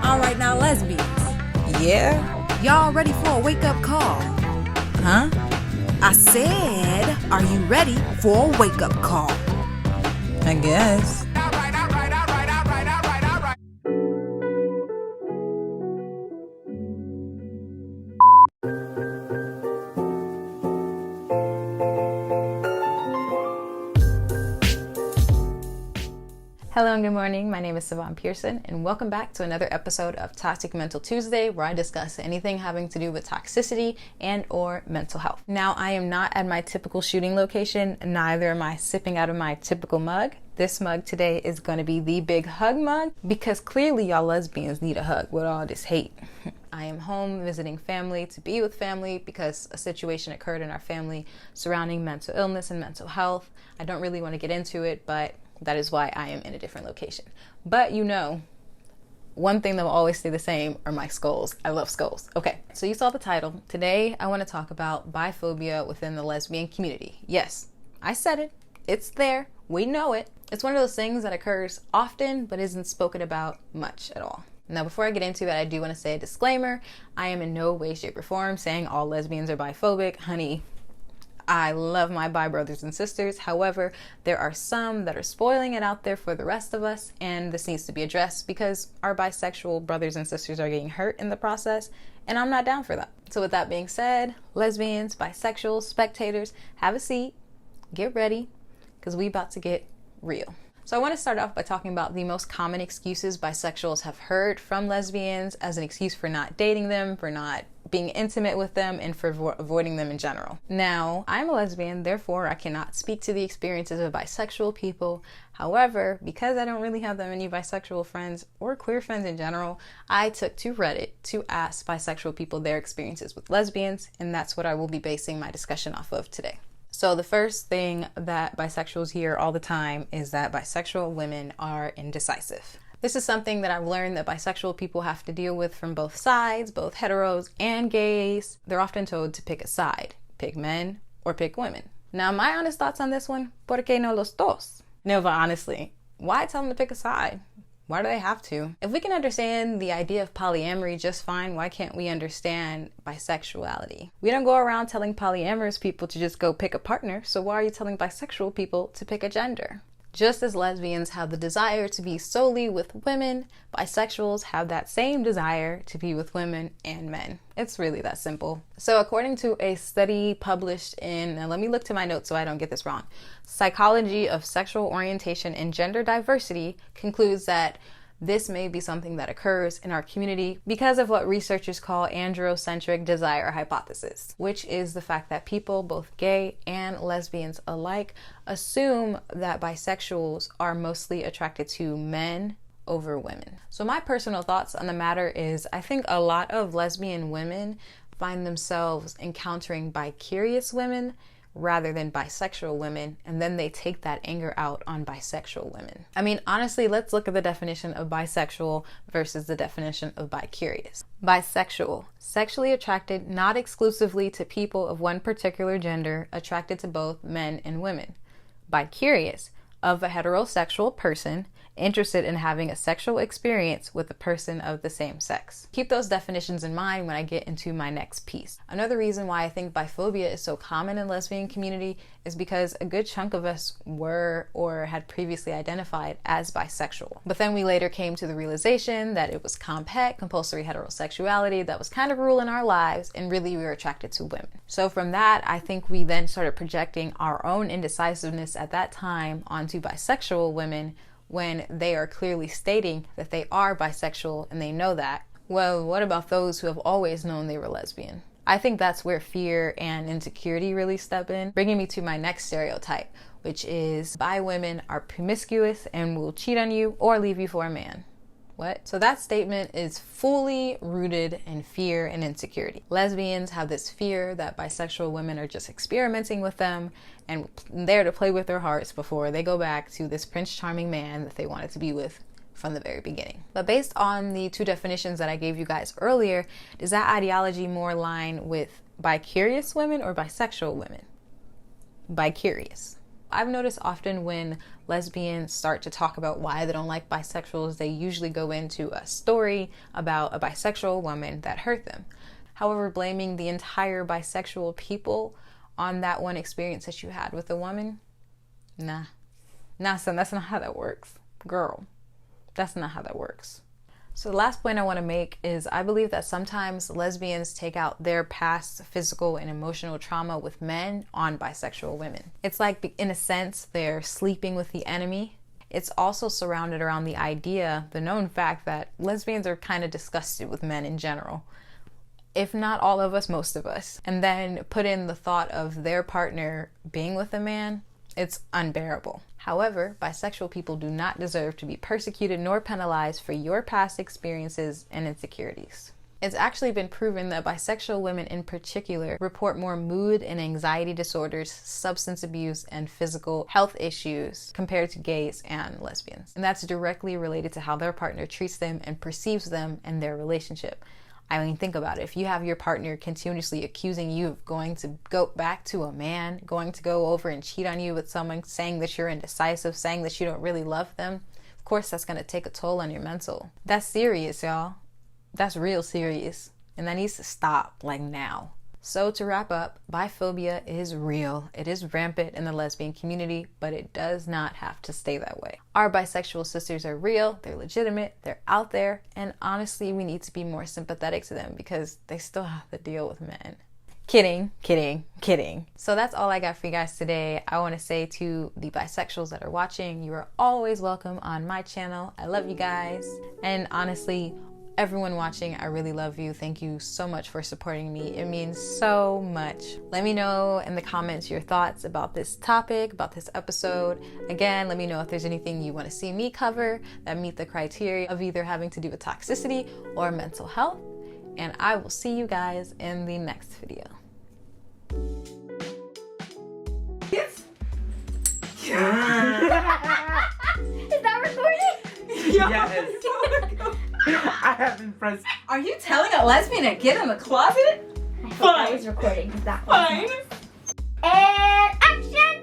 All right, now lesbians, Yeah? y'all ready for a wake-up call? Huh? I said, are you ready for a wake-up call? I guess. Hello and good morning. My name is Savonne Pearson and welcome back to another episode of Toxic Mental Tuesday, where I discuss anything having to do with toxicity and or mental health. Now, I am not at my typical shooting location, neither am I sipping out of my typical mug. This mug today is going to be the big hug mug because clearly y'all lesbians need a hug with all this hate. I am home visiting family to be with family because a situation occurred in our family surrounding mental illness and mental health. I don't really want to get into it, but that is why I am in a different location. But you know, one thing that will always stay the same are my skulls. I love skulls. Okay, so you saw the title. Today, I want to talk about biphobia within the lesbian community. Yes, I said it. It's there. We know it. It's one of those things that occurs often, but isn't spoken about much at all. Now, before I get into it, I do want to say a disclaimer. I am in no way, shape, or form saying all lesbians are biphobic. Honey, I love my bi brothers and sisters. However, there are some that are spoiling it out there for the rest of us, and this needs to be addressed because our bisexual brothers and sisters are getting hurt in the process, and I'm not down for that. So with that being said, lesbians, bisexuals, spectators, have a seat, get ready, because we about to get real. So I want to start off by talking about the most common excuses bisexuals have heard from lesbians as an excuse for not dating them, for not being intimate with them, and for avoiding them in general. Now, I'm a lesbian, therefore I cannot speak to the experiences of bisexual people. However, because I don't really have that many bisexual friends or queer friends in general, I took to Reddit to ask bisexual people their experiences with lesbians, and that's what I will be basing my discussion off of today. So the first thing that bisexuals hear all the time is that bisexual women are indecisive. This is something that I've learned that bisexual people have to deal with from both sides, both heteros and gays. They're often told to pick a side, pick men or pick women. Now, my honest thoughts on this one, ¿por qué no los dos? No, but honestly, why tell them to pick a side? Why do they have to? If we can understand the idea of polyamory just fine, why can't we understand bisexuality? We don't go around telling polyamorous people to just go pick a partner, so why are you telling bisexual people to pick a gender? Just as lesbians have the desire to be solely with women, bisexuals have that same desire to be with women and men. It's really that simple. So according to a study published in, now let me look to my notes so I don't get this wrong, Psychology of Sexual Orientation and Gender Diversity concludes that this may be something that occurs in our community because of what researchers call androcentric desire hypothesis, which is the fact that people, both gay and lesbians alike, assume that bisexuals are mostly attracted to men over women. So my personal thoughts on the matter is I think a lot of lesbian women find themselves encountering bi-curious women rather than bisexual women, and then they take that anger out on bisexual women. I mean, honestly, let's look at the definition of bisexual versus the definition of bi-curious. Bisexual, sexually attracted not exclusively to people of one particular gender, attracted to both men and women. Bi-curious, of a heterosexual person, interested in having a sexual experience with a person of the same sex. Keep those definitions in mind when I get into my next piece. Another reason why I think biphobia is so common in the lesbian community is because a good chunk of us were or had previously identified as bisexual. But then we later came to the realization that it was comp-het, compulsory heterosexuality, that was kind of ruling our lives, and really we were attracted to women. So from that, I think we then started projecting our own indecisiveness at that time onto bisexual women, when they are clearly stating that they are bisexual and they know that. Well, what about those who have always known they were lesbian? I think that's where fear and insecurity really step in, bringing me to my next stereotype, which is bi women are promiscuous and will cheat on you or leave you for a man. What? So that statement is fully rooted in fear and insecurity. Lesbians have this fear that bisexual women are just experimenting with them and there to play with their hearts before they go back to this Prince Charming man that they wanted to be with from the very beginning. But based on the two definitions that I gave you guys earlier, does that ideology more align with bi-curious women or bisexual women? Bi-curious. I've noticed often when lesbians start to talk about why they don't like bisexuals, they usually go into a story about a bisexual woman that hurt them. However, blaming the entire bisexual people on that one experience that you had with a woman, nah, son, that's not how that works. Girl, that's not how that works. So the last point I want to make is I believe that sometimes lesbians take out their past physical and emotional trauma with men on bisexual women. It's like, in a sense, they're sleeping with the enemy. It's also surrounded around the idea, the known fact that lesbians are kind of disgusted with men in general. If not all of us, most of us. And then put in the thought of their partner being with a man, it's unbearable. However, bisexual people do not deserve to be persecuted nor penalized for your past experiences and insecurities. It's actually been proven that bisexual women in particular report more mood and anxiety disorders, substance abuse, and physical health issues compared to gays and lesbians. And that's directly related to how their partner treats them and perceives them in their relationship. I mean, think about it. If you have your partner continuously accusing you of going to go back to a man, going to go over and cheat on you with someone, saying that you're indecisive, saying that you don't really love them, of course that's going to take a toll on your mental. That's serious, y'all. That's real serious. And that needs to stop, like now. So to wrap up, biphobia is real. It is rampant in the lesbian community, but it does not have to stay that way. Our bisexual sisters are real, they're legitimate, they're out there, and honestly, we need to be more sympathetic to them because they still have to deal with men. Kidding. So that's all I got for you guys today. I want to say to the bisexuals that are watching, you are always welcome on my channel. I love you guys. And honestly, everyone watching, I really love you. Thank you so much for supporting me. It means so much. Let me know in the comments your thoughts about this topic, about this episode. Again, let me know if there's anything you want to see me cover that meet the criteria of either having to do with toxicity or mental health. And I will see you guys in the next video. Yes. Is that recording? Yes. I have been pressed. Are you telling a lesbian to get in the closet? I hope I was recording because that was Fine. And action!